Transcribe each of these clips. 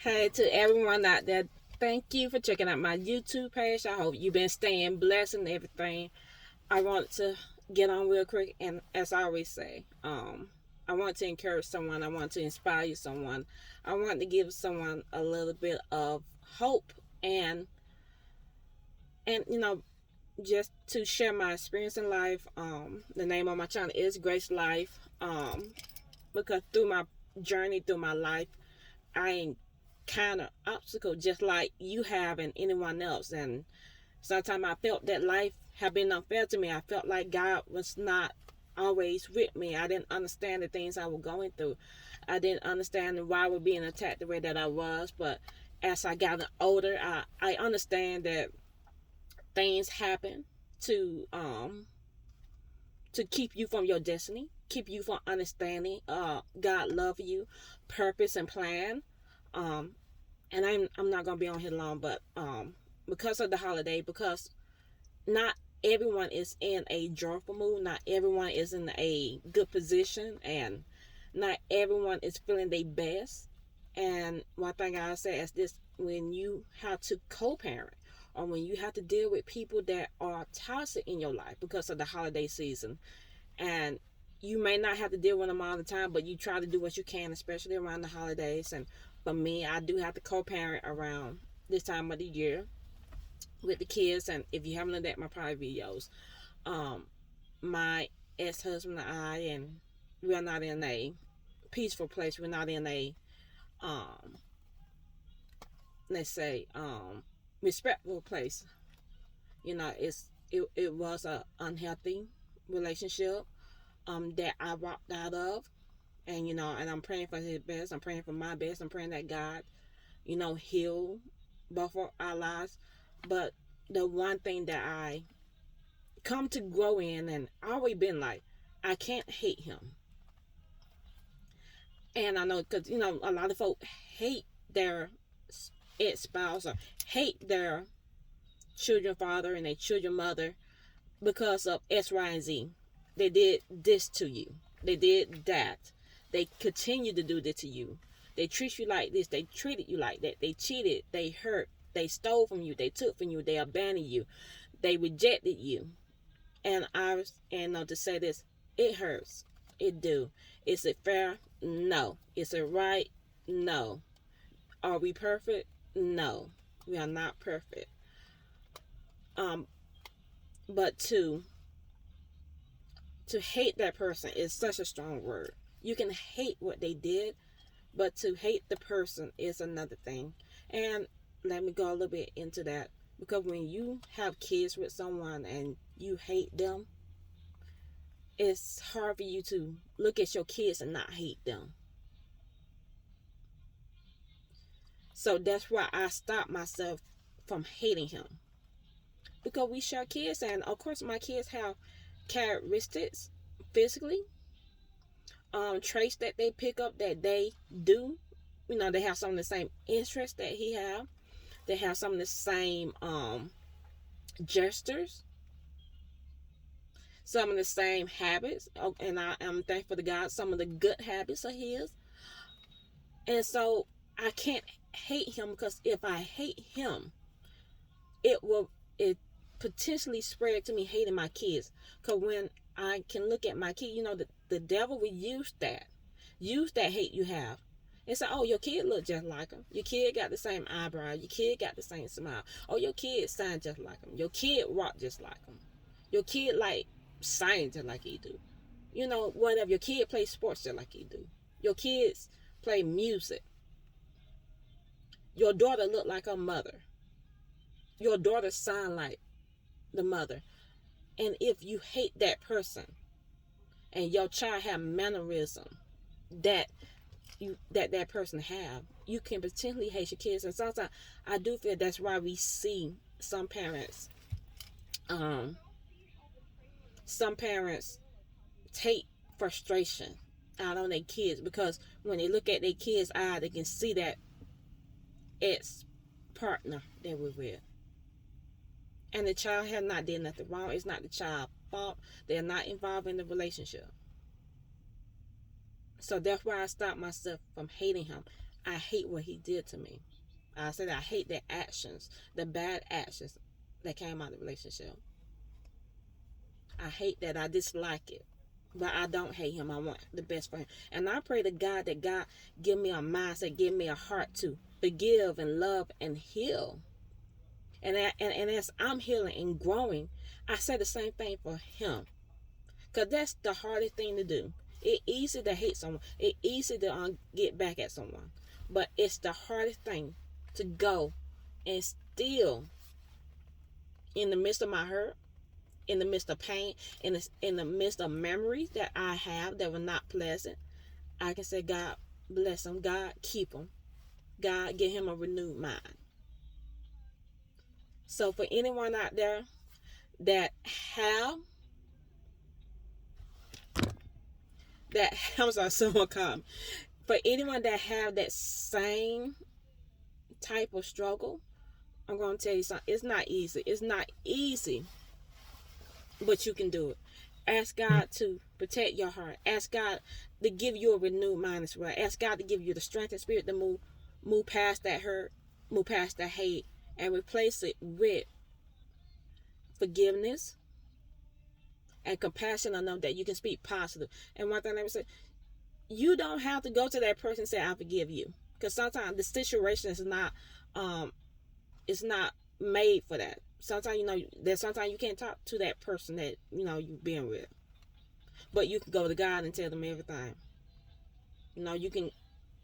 Hey, to everyone out there, thank you for checking out my YouTube page. I hope you've been staying blessed and everything. I want to get on real quick, and as I always say, I want to encourage someone. I want to inspire someone. I want to give someone a little bit of hope and just to share my experience in life. The name of my channel is GraceLife. Because through my journey through my life, I kind of obstacle just like you have and anyone else. And sometimes I felt that life had been unfair to me. I felt like God was not always with me. I didn't understand the things I was going through. I didn't understand why I was being attacked the way that I was. But as I got older, I understand that things happen to keep you from your destiny, keep you from understanding God love you, purpose and plan. Um, and I'm not gonna be on here long, but because of the holiday, because not everyone is in a joyful mood, not everyone is in a good position, and not everyone is feeling their best. And one thing I say is this: when you have to co-parent, or when you have to deal with people that are toxic in your life because of the holiday season, and you may not have to deal with them all the time, but you try to do what you can, especially around the holidays. And for me, I do have to co-parent around this time of the year with the kids. And if you haven't looked at my private videos, um, my ex-husband and I, and we are not in a peaceful place. We're not in a um, let's say respectful place. It was a unhealthy relationship that I walked out of. And and I'm praying for his best. I'm praying for my best. I'm praying that God, heal both of our lives. But the one thing that I come to grow in, and always been like, I can't hate him. And I know, because a lot of folk hate their ex-spouse, or hate their children father and their children mother because of X, Y, and Z. They did this to you. They did that. They continue to do this to you. They treat you like this. They treated you like that. They cheated. They hurt. They stole from you. They took from you. They abandoned you. They rejected you. And to say this, it hurts. It do. Is it fair? No. Is it right? No. Are we perfect? No. We are not perfect. Um, but to hate that person is such a strong word. You can hate what they did, but to hate the person is another thing. And let me go a little bit into that, because when you have kids with someone and you hate them, it's hard for you to look at your kids and not hate them. So that's why I stopped myself from hating him, because we share kids, and of course my kids have characteristics physically, traits that they pick up that they do. They have some of the same interests that he have. They have some of the same gestures, some of the same habits. And I am thankful to God, some of the good habits of his. And so I can't hate him, because if I hate him, it potentially spread to me hating my kids. Because when I can look at my kid, the devil will use that hate you have, and say, oh, your kid look just like him. Your kid got the same eyebrow. Your kid got the same smile. Oh, your kid sound just like him. Your kid walk just like him. Your kid like sing just like he do. Whatever. Your kid play sports just like he do. Your kids play music. Your daughter look like her mother. Your daughter sound like the mother. And if you hate that person, and your child have mannerism that that person have, you can potentially hate your kids. And sometimes I do feel that's why we see some parents take frustration out on their kids, because when they look at their kids' eye, they can see that ex partner they were with, and the child has not did nothing wrong. It's not the child's fault. They're not involved in the relationship. So that's why I stopped myself from hating him. I hate what he did to me. I said I hate the actions, the bad actions that came out of the relationship. I hate that. I dislike it. But I don't hate him. I want the best for him. And I pray to God that God give me a mindset, give me a heart to forgive and love and heal. And as I'm healing and growing, I say the same thing for him. Because that's the hardest thing to do. It's easy to hate someone. It's easy to get back at someone. But it's the hardest thing to go and still, in the midst of my hurt, in the midst of pain, in the midst of memories that I have that were not pleasant, I can say, God bless him. God keep him. God give him a renewed mind. So for anyone out there that have I'm sorry, someone come. For anyone that have that same type of struggle, I'm going to tell you something. It's not easy. It's not easy, but you can do it. Ask God to protect your heart. Ask God to give you a renewed mind as well. Ask God to give you the strength and spirit to move past that hurt, move past that hate, and replace it with forgiveness and compassion enough that you can speak positive. And one thing I would say, you don't have to go to that person and say, I forgive you. Because sometimes the situation is not it's not made for that. Sometimes, that sometimes you can't talk to that person that, you've been with. But you can go to God and tell them everything. You can,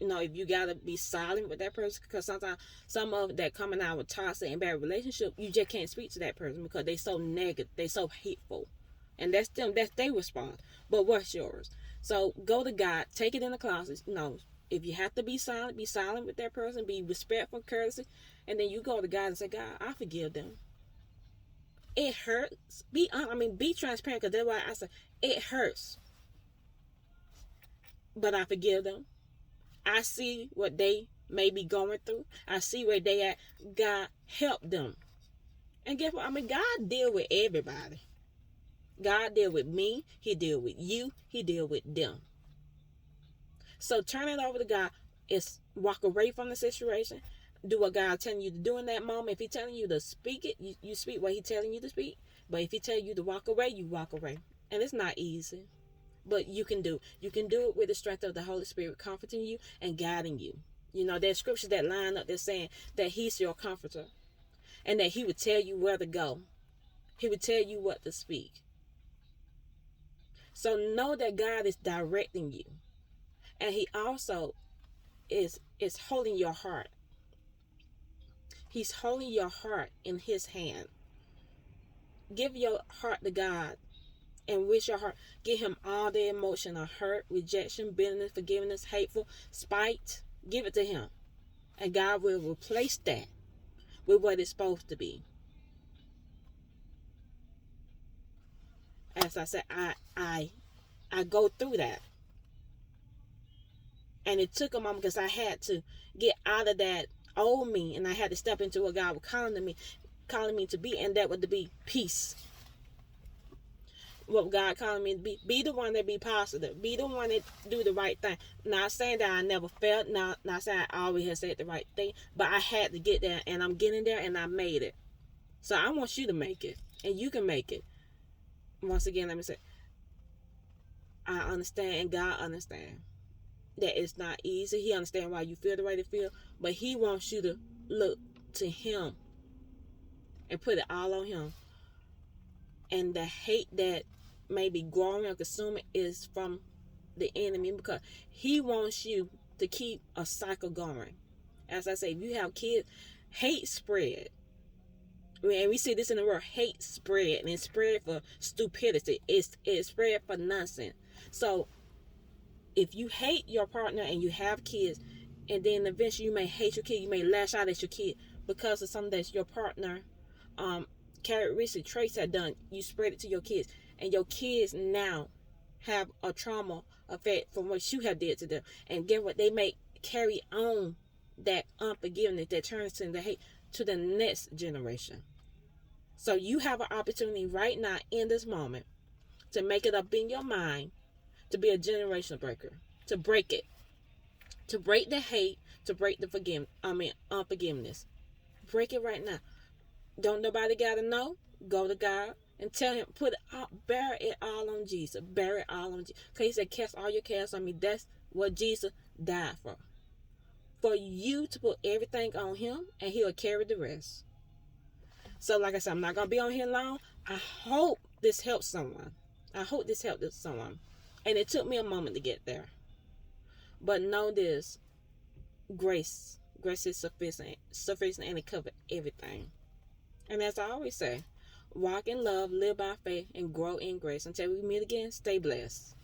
if you got to be silent with that person, because sometimes some of that coming out with toxic and bad relationship, you just can't speak to that person because they so negative, they so hateful. And that's them, that's their response. But what's yours? So go to God, take it in the closet. If you have to be silent with that person, be respectful, courtesy, and then you go to God and say, God, I forgive them. It hurts. Be transparent, because that's why I say it hurts. But I forgive them. I see what they may be going through. I see where they at. God, help them. And guess what? God deal with everybody. God deal with me. He deal with you. He deal with them. So turn it over to God. It's walk away from the situation. Do what God telling you to do in that moment. If He's telling you to speak it, you speak what He's telling you to speak. But if He tell you to walk away, you walk away. And it's not easy. But you can do. You can do it with the strength of the Holy Spirit comforting you and guiding you. There's scriptures that line up that's saying that He's your comforter. And that He would tell you where to go. He would tell you what to speak. So know that God is directing you. And He also is holding your heart. He's holding your heart in His hand. Give your heart to God. And with your heart, give Him all the emotion of hurt, rejection, bitterness, forgiveness, hateful, spite. Give it to Him. And God will replace that with what it's supposed to be. As I said, I go through that. And it took a moment because I had to get out of that old me, and I had to step into what God was calling me to be, and that would be peace. What God calling me to be the one that be positive, be the one that do the right thing. Not saying that I never felt, not saying I always have said the right thing, but I had to get there, and I'm getting there, and I made it. So I want you to make it, and you can make it. Once again, let me say, I understand, and God understands that it's not easy. He understands why you feel the way you feel, but He wants you to look to Him and put it all on Him. And the hate that may be growing or consuming is from the enemy, because he wants you to keep a cycle going. As I say, if you have kids, hate spread. And we see this in the world, hate spread, and it's spread for stupidity. It's spread for nonsense. So if you hate your partner and you have kids, and then eventually you may hate your kid, you may lash out at your kid because of something that your partner characteristic traits have done, you spread it to your kids, and your kids now have a trauma effect from what you have did to them, and get what they may carry on that unforgiveness that turns into hate to the next generation. So you have an opportunity right now in this moment to make it up in your mind to be a generational breaker, to break it, to break the hate, to break the unforgiveness. Break it right now. Don't nobody gotta know. Go to God and tell him, bear it all on Jesus. Bear it all on Jesus. Because he said, cast all your cares on me. That's what Jesus died for. For you to put everything on him, and he'll carry the rest. So like I said, I'm not going to be on here long. I hope this helps someone. I hope this helped someone. And it took me a moment to get there. But know this. Grace is sufficient, and it covers everything. And as I always say, walk in love, live by faith, and grow in grace. Until we meet again, stay blessed.